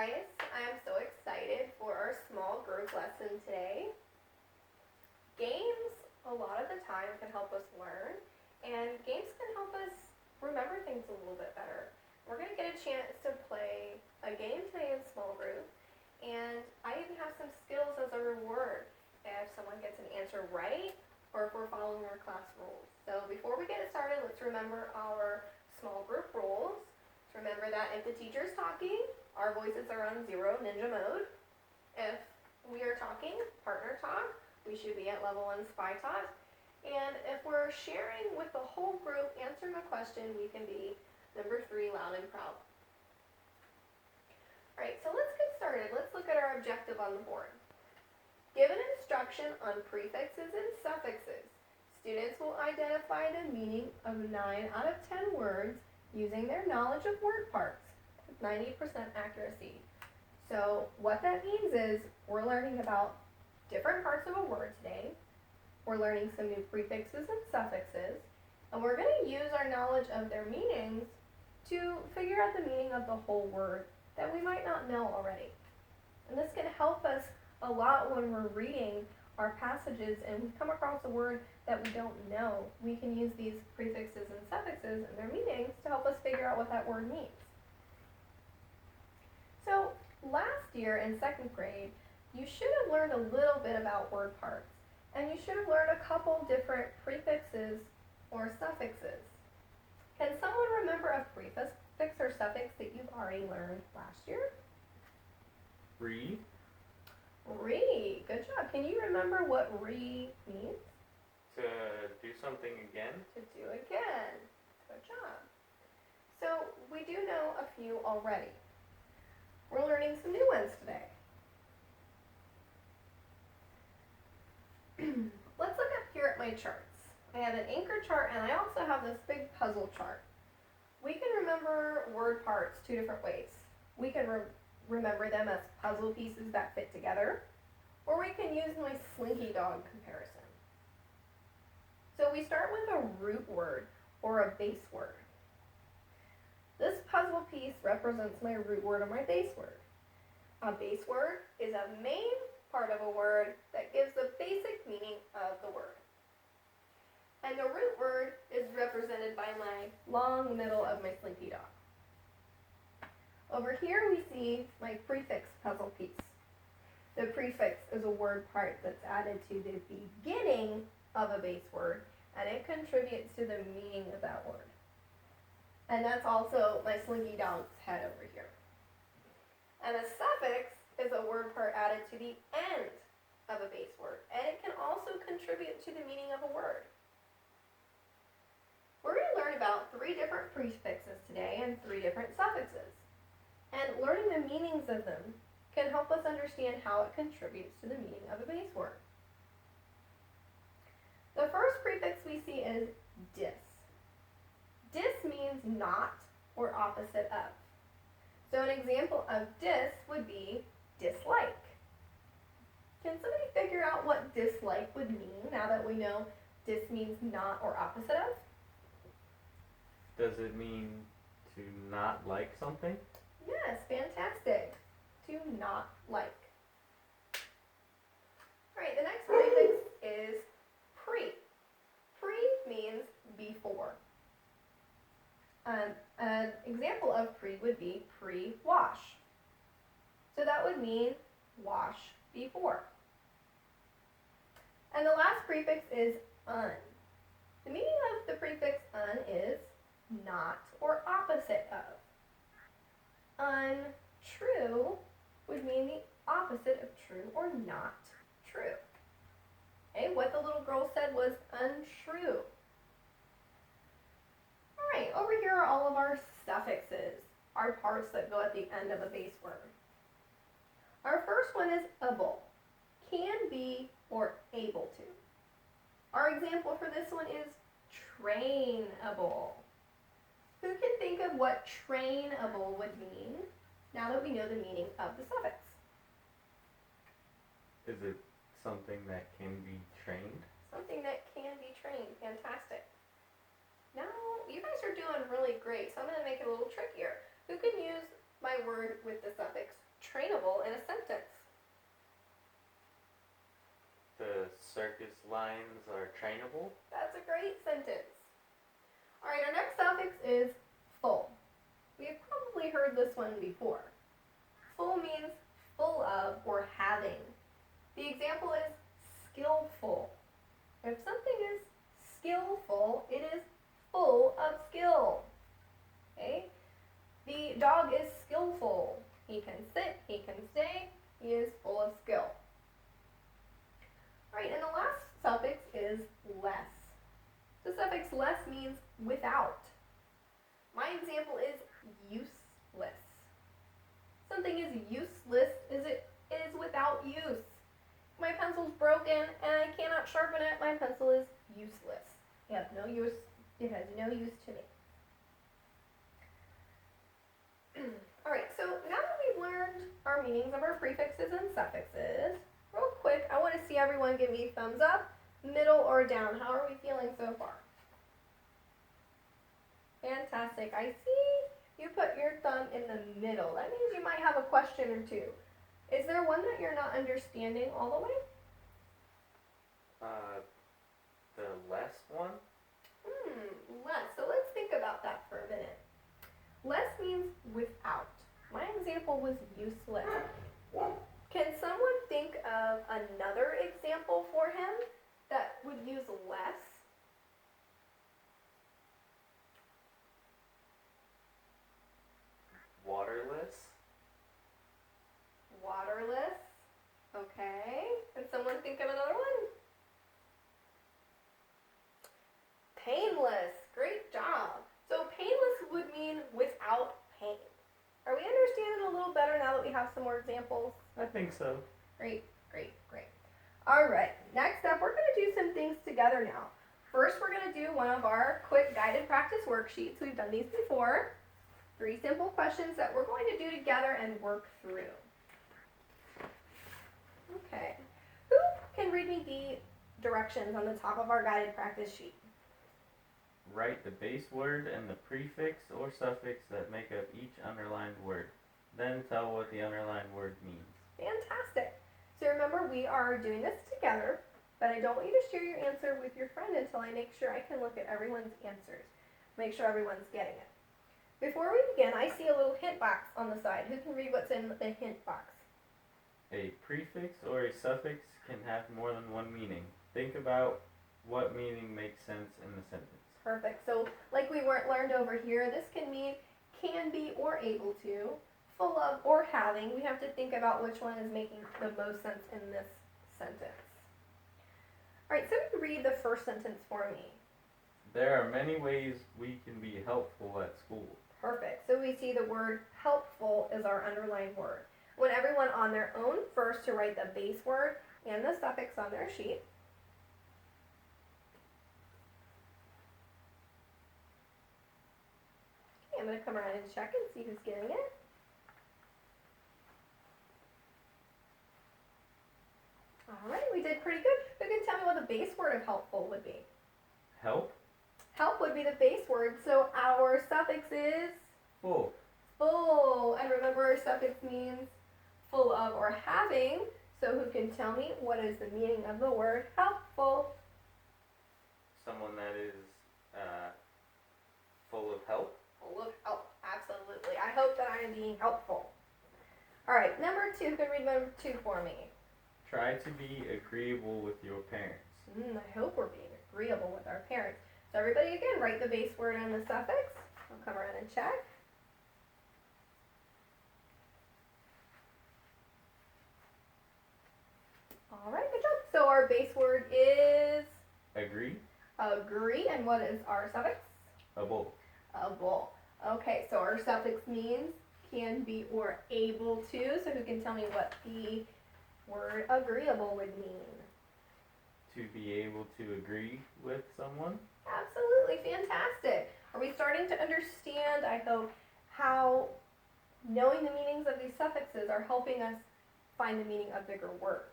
guys, I am so excited for our small group lesson today. Games, a lot of the time, can help us learn, and games can help us remember things a little bit better. We're going to get a chance to play a game today in small group, and I even have some skills as a reward if someone gets an answer right or if we're following our class rules. So before we get started, let's remember our small group rules. Remember that if the teacher is talking, our voices are on 0 ninja mode. If we are talking, partner talk, we should be at level 1 spy talk. And if we're sharing with the whole group, answering a question, we can be number 3, loud and proud. Alright, so let's get started. Let's look at our objective on the board. Given instruction on prefixes and suffixes, students will identify the meaning of 9 out of 10 words using their knowledge of word parts with 90% accuracy. So what that means is we're learning about different parts of a word today. We're learning some new prefixes and suffixes, and we're going to use our knowledge of their meanings to figure out the meaning of the whole word that we might not know already. And this can help us a lot when we're reading our passages and we come across a word that we don't know. We can use these prefixes and suffixes and their meanings to help us figure out what that word means. So last year in 2nd grade, you should have learned a little bit about word parts, and you should have learned a couple different prefixes or suffixes. Can someone remember a prefix or suffix that you've already learned last year? Re. Re, good job. Can you remember what re means? To do something again. To do again. Good job. So we do know a few already. We're learning some new ones today. Let's look up here at my charts. I have an anchor chart and I also have this big puzzle chart. We can remember word parts 2 different ways. We can remember them as puzzle pieces that fit together, or we can use my slinky dog comparison. So we start with a root word or a base word. This puzzle piece represents my root word or my base word. A base word is a main part of a word that gives the basic meaning of the word. And the root word is represented by my long middle of my slinky dog. Over here we see my prefix puzzle piece. The prefix is a word part that's added to the beginning of a base word, and it contributes to the meaning of that word. And that's also my slinky dog's head over here. And a suffix is a word part added to the end of a base word, and it can also contribute to the meaning of a word. We're going to learn about 3 different prefixes today and 3 different suffixes. And learning the meanings of them can help us understand how it contributes to the meaning of a base word. The first prefix we see is dis. Dis means not or opposite of. So an example of dis would be dislike. Can somebody figure out what dislike would mean now that we know dis means not or opposite of? Does it mean to not like something? Yes, fantastic. To not like. Alright, the next prefix is pre. Pre means before. An example of pre would be pre-wash. So that would mean wash before. And the last prefix is un. The meaning of the prefix un is not or opposite of. Untrue would mean the opposite of true or not true. Okay, what the little girl said was untrue. Alright, over here are all of our suffixes, our parts that go at the end of a base word. Our first one is able, can be or able to. Our example for this one is trainable. Who can think of what trainable would mean now that we know the meaning of the suffix? Is it something that can be trained? Something that can be trained. Fantastic. Now, you guys are doing really great, so I'm going to make it a little trickier. Who can use my word with the suffix trainable in a sentence? The circus lines are trainable. That's a great sentence. All right, our next suffix is full. We have probably heard this one before. Full means full of or having. The example is skillful. If something is skillful, it is full of skill. Okay? The dog is skillful. He can sit, he can stay, he is full of skill. All right, and the last suffix is less. The suffix less means without. My example is useless. Something is useless it is without use. My pencil's broken and I cannot sharpen it. My pencil is useless. It has no use. It has no use to me. All right, so now that we've learned our meanings of our prefixes and suffixes, real quick, I want to see everyone give me thumbs up, middle, or down. How are we feeling so far? Fantastic. I see you put your thumb in the middle. That means you might have a question or two. Is there one that you're not understanding all the way? The less one? Less. So let's think about that for a minute. Less means without. My example was useless. Can someone think of another example for him that would use less? Waterless? Waterless. Okay. Can someone think of another one? Painless. Great job. So painless would mean without pain. Are we understanding a little better now that we have some more examples? I think so. Great, great, great. All right, next up, we're going to do some things together now. First, we're going to do one of our quick guided practice worksheets. We've done these before. 3 simple questions that we're going to do together and work through. Okay. Who can read me the directions on the top of our guided practice sheet? Write the base word and the prefix or suffix that make up each underlined word. Then tell what the underlined word means. Fantastic. So remember, we are doing this together, but I don't want you to share your answer with your friend until I make sure I can look at everyone's answers. Make sure everyone's getting it. Before we begin, I see a little hint box on the side. Who can read what's in the hint box? A prefix or a suffix can have more than one meaning. Think about what meaning makes sense in the sentence. Perfect. So like we learned over here, this can mean can be or able to, full of or having. We have to think about which one is making the most sense in this sentence. All right, so read the first sentence for me. There are many ways we can be helpful at school. Perfect. So we see the word helpful is our underlined word. I want everyone on their own first to write the base word and the suffix on their sheet. I'm going to come around and check and see who's getting it. All right, we did pretty good. Who can tell me what the base word of helpful would be? Help? Help would be the base word, so our suffix is Full. full. And remember, our suffix means full of or having. So who can tell me what is the meaning of the word helpful? Someone that is full of help. Full of help, absolutely. I hope that I am being helpful. All right, number 2, who can read number 2 for me? Try to be agreeable with your parents. I hope we're being agreeable with our parents. So everybody again, write the base word and the suffix. I'll come around and check. All right, good job. So our base word is Agree. agree, and what is our suffix? Able. Able. Okay, so our suffix means can be or able to. So who can tell me what the word agreeable would mean? To be able to agree with someone. Absolutely, fantastic. Are we starting to understand, I hope, how knowing the meanings of these suffixes are helping us find the meaning of bigger words?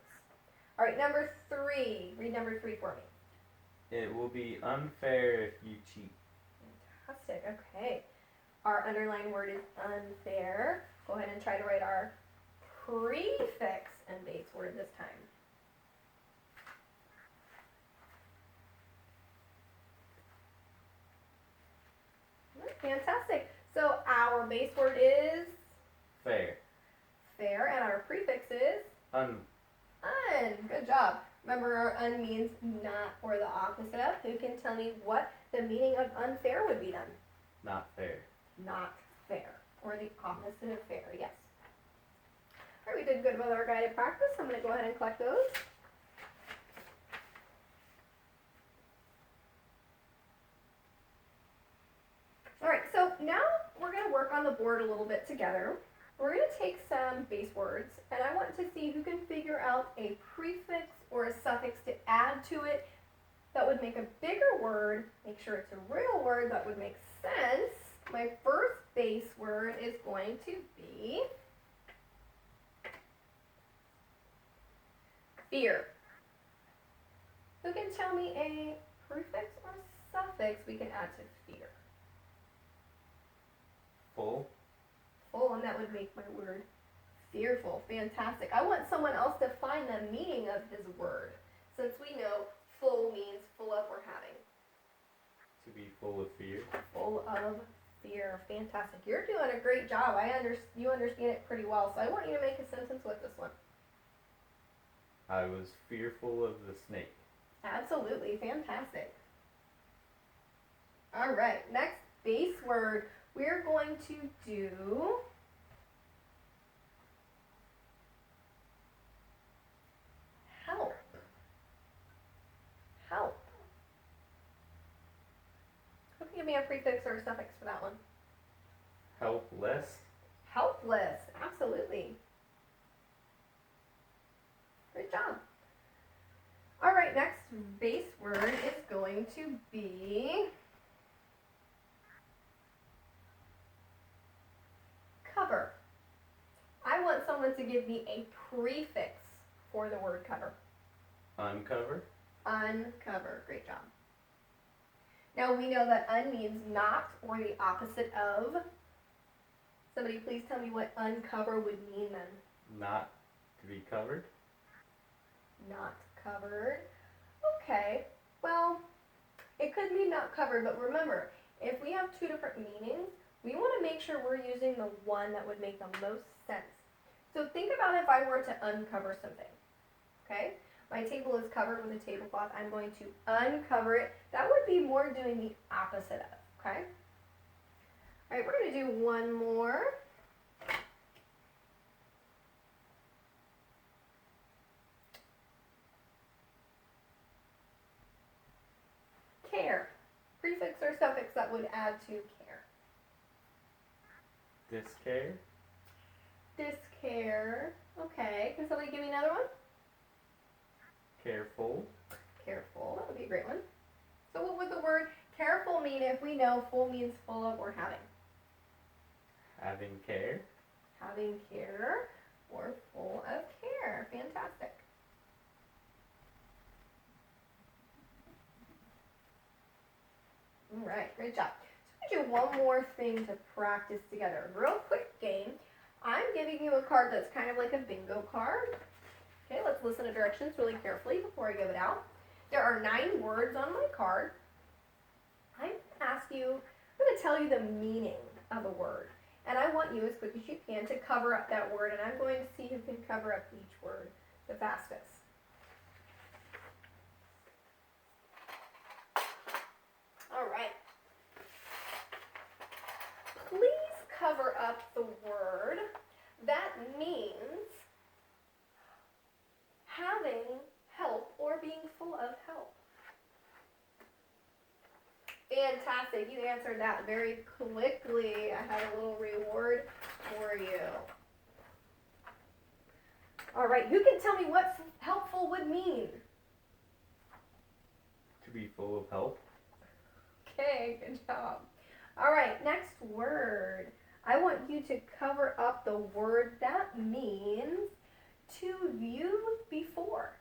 All right, number 3. Read number 3 for me. It will be unfair if you cheat. Fantastic, okay. Our underlined word is unfair. Go ahead and try to write our prefix and base word this time. Fantastic. So our base word is fair. fair, and our prefix is un. Good job. Remember, our un means not or the opposite of. Who can tell me what the meaning of unfair would be then? Not fair. Not fair, or the opposite of fair, yes. All right, we did good with our guided practice. I'm going to go ahead and collect those. All right, so now we're going to work on the board a little bit together. We're going to take some base words, and I want to see who can figure out a prefix or a suffix to add to it that would make a bigger word, make sure it's a real word that would make sense. My first base word is going to be fear. Who can tell me a prefix or suffix we can add to fear? Full. Full, and that would make my word fearful. Fantastic. I want someone else to find the meaning of his word, since we know full means full of or having. To be full of fear. Full of fear. Fantastic. You're doing a great job. You understand it pretty well, so I want you to make a sentence with this one. I was fearful of the snake. Absolutely. Fantastic. All right. Next base word, we're going to do help. Help. Who can give me a prefix or a suffix for that one? Helpless. Helpless. Absolutely. Great job. All right, next base word is going to be cover. I want someone to give me a prefix for the word cover. Uncover. Uncover. Great job. Now we know that un means not or the opposite of. Somebody please tell me what uncover would mean then. Not to be covered. Not covered. Okay. Well, it could mean not covered, but remember, if we have two different meanings, we want to make sure we're using the one that would make the most sense. So think about if I were to uncover something. Okay? My table is covered with a tablecloth. I'm going to uncover it. That would be more doing the opposite of. Okay? All right, we're going to do one more. Care. Prefix or suffix that would add to care. Discare. Discare. Okay. Can somebody give me another one? Careful. Careful. That would be a great one. So what would the word careful mean if we know full means full of or having? Having care. Having care or full of care. Fantastic. All right, great job. So we do one more thing to practice together. A real quick game. I'm giving you a card that's kind of like a bingo card. Okay, let's listen to directions really carefully before I give it out. There are 9 words on my card. I'm going to tell you the meaning of a word. And I want you, as quick as you can, to cover up that word. And I'm going to see who can cover up each word the fastest. All right. Please cover up the word that means having help or being full of help. Fantastic. You answered that very quickly. I have a little reward for you. All right. Who can tell me what helpful would mean? To be full of help. Okay, good job. All right, next word. I want you to cover up the word that means to view before.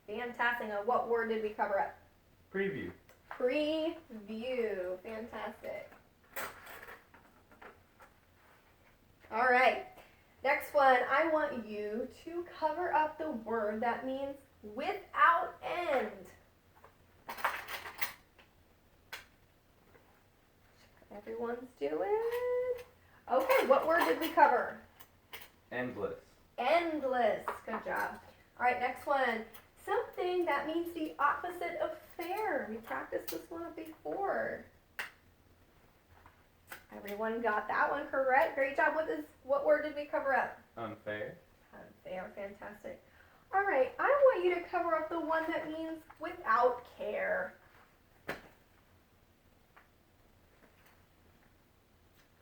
Fantastic. Now, what word did we cover up? Preview. Preview. Fantastic. All right. Next one, I want you to cover up the word that means without end. Everyone's doing. Okay, what word did we cover? Endless. Endless. Good job. All right, next one. Something that means the opposite of fair. We practiced this one before. Everyone got that one correct. Great job. What word did we cover up? Unfair. Unfair. Fantastic. All right, I want you to cover up the one that means without care.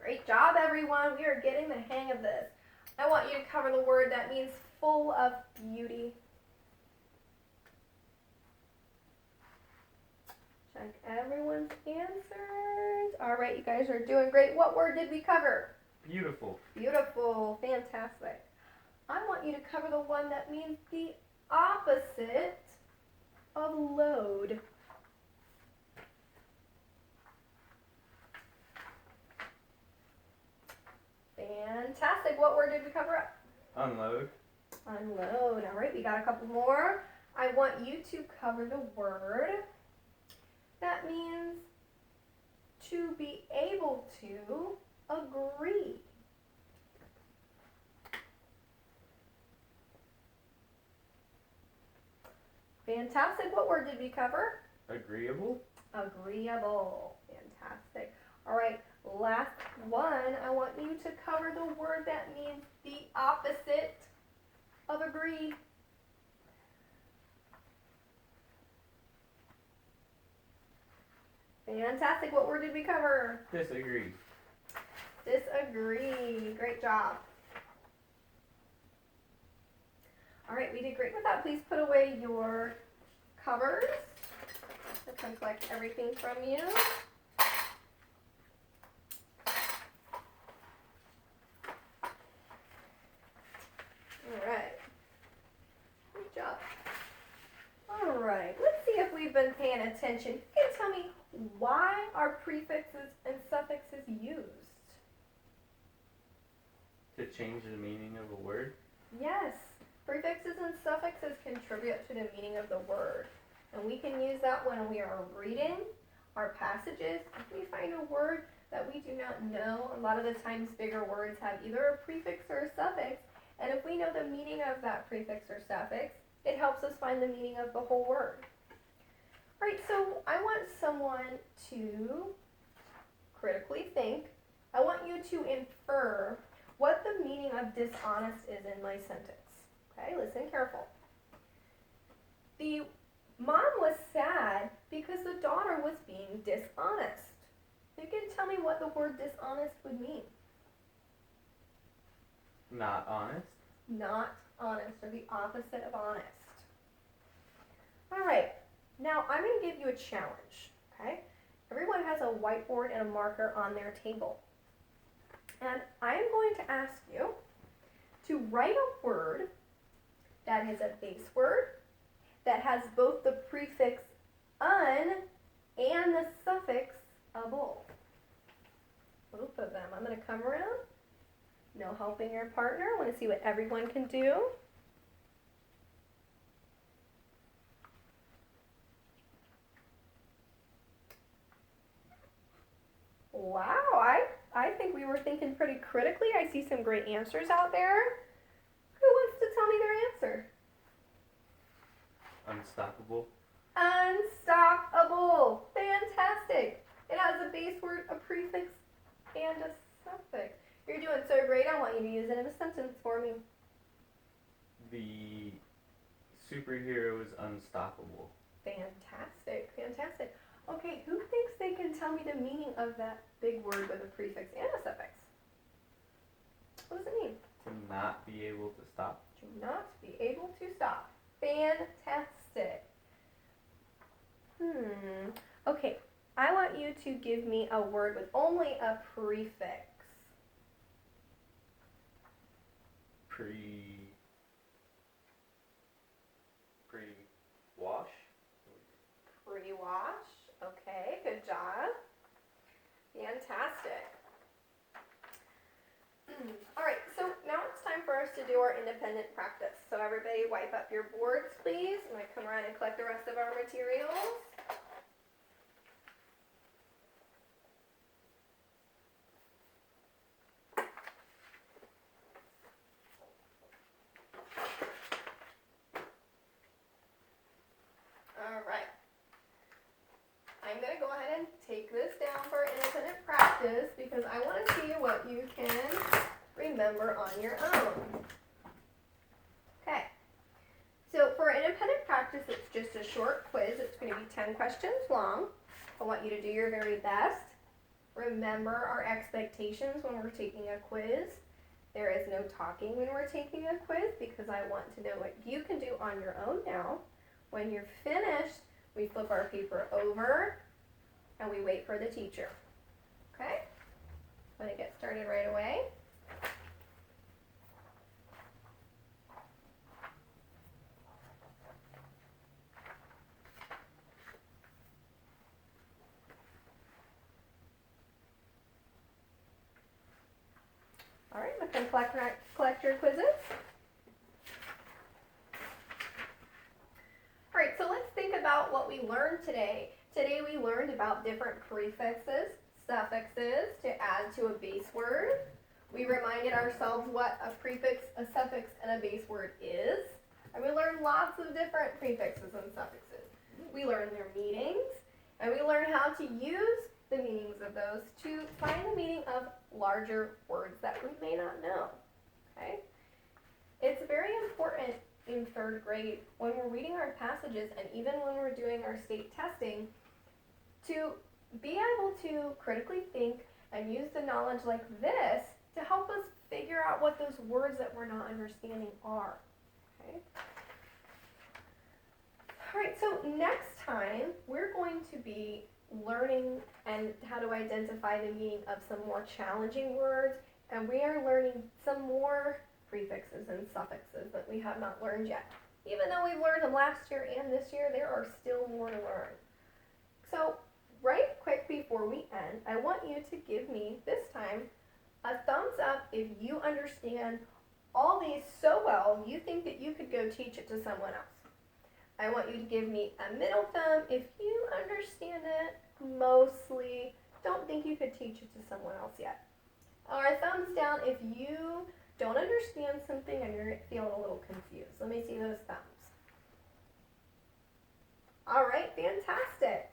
Great job, everyone. We are getting the hang of this. I want you to cover the word that means full of beauty. Check everyone's answers. All right, you guys are doing great. What word did we cover? Beautiful. Beautiful. Fantastic. I want you to cover the one that means the opposite of load. Fantastic. What word did we cover up? Unload. Unload. All right, we got a couple more. I want you to cover the word that means to be able to agree. Fantastic. What word did we cover? Agreeable. Agreeable. Fantastic. All right, last one. I want you to cover the word that means the opposite of agree. Fantastic. What word did we cover? Disagree. Disagree. Great job. All right, we did great with that. Please put away your covers. I'm going to collect everything from you. All right. Good job. All right, let's see if we've been paying attention. You can tell me, why are prefixes and suffixes used? To change the meaning of a word. Yes, prefixes and suffixes contribute to the meaning of the word. And we can use that when we are reading our passages. If we find a word that we do not know, a lot of the times bigger words have either a prefix or a suffix. And if we know the meaning of that prefix or suffix, it helps us find the meaning of the whole word. All right, so I want someone to critically think. I want you to infer what the meaning of dishonest is in my sentence. Okay, listen careful. The mom was sad because the daughter was being dishonest. You can tell me what the word dishonest would mean. Not honest. Not honest, or the opposite of honest. All right, now I'm going to give you a challenge, okay? Everyone has a whiteboard and a marker on their table. And I'm going to ask you to write a word that is a base word, that has both the prefix un and the suffix able. Both of them. I'm going to come around. No helping your partner. I want to see what everyone can do. Wow, I think we were thinking pretty critically. I see some great answers out there. Who wants to tell me their answer? Unstoppable. Unstoppable. Fantastic. It has a base word, a prefix, and a suffix. You're doing so great. I want you to use it in a sentence for me. The superhero is unstoppable. Fantastic. Fantastic. Okay, who thinks they can tell me the meaning of that big word with a prefix and a suffix? What does it mean? To not be able to stop. To not be able to stop. Fantastic. Okay, I want you to give me a word with only a prefix. Pre-wash. Pre-wash. Okay, good job. Fantastic. All right. for us to do our independent practice. So everybody wipe up your boards, please. I'm going to come around and collect the rest of our materials. All right. I'm going to go ahead and take this down for independent practice because I want to see what you can remember on your own. Okay. So for independent practice, it's just a short quiz. It's going to be 10 questions long. I want you to do your very best. Remember our expectations when we're taking a quiz. There is no talking when we're taking a quiz because I want to know what you can do on your own now. When you're finished, we flip our paper over and we wait for the teacher. Okay? I'm going to get started right away. All right, I'm going to collect your quizzes. All right, so let's think about what we learned today. Today we learned about different prefixes, suffixes to add to a base word. We reminded ourselves what a prefix, a suffix, and a base word is. And we learned lots of different prefixes and suffixes. We learned their meanings, and we learned how to use the meanings of those to find the meaning of larger words that we may not know. Okay? It's very important in 3rd grade when we're reading our passages and even when we're doing our state testing to be able to critically think and use the knowledge like this to help us figure out what those words that we're not understanding are. Okay? All right, so next time we're going to be learning and how to identify the meaning of some more challenging words, and we are learning some more prefixes and suffixes that we have not learned yet. Even though we've learned them last year and this year, there are still more to learn. So right quick before we end, I want you to give me, this time, a thumbs up if you understand all these so well you think that you could go teach it to someone else. I want you to give me a middle thumb if you understand it mostly, don't think you could teach it to someone else yet. Or a thumbs down if you don't understand something and you're feeling a little confused. Let me see those thumbs. All right, fantastic.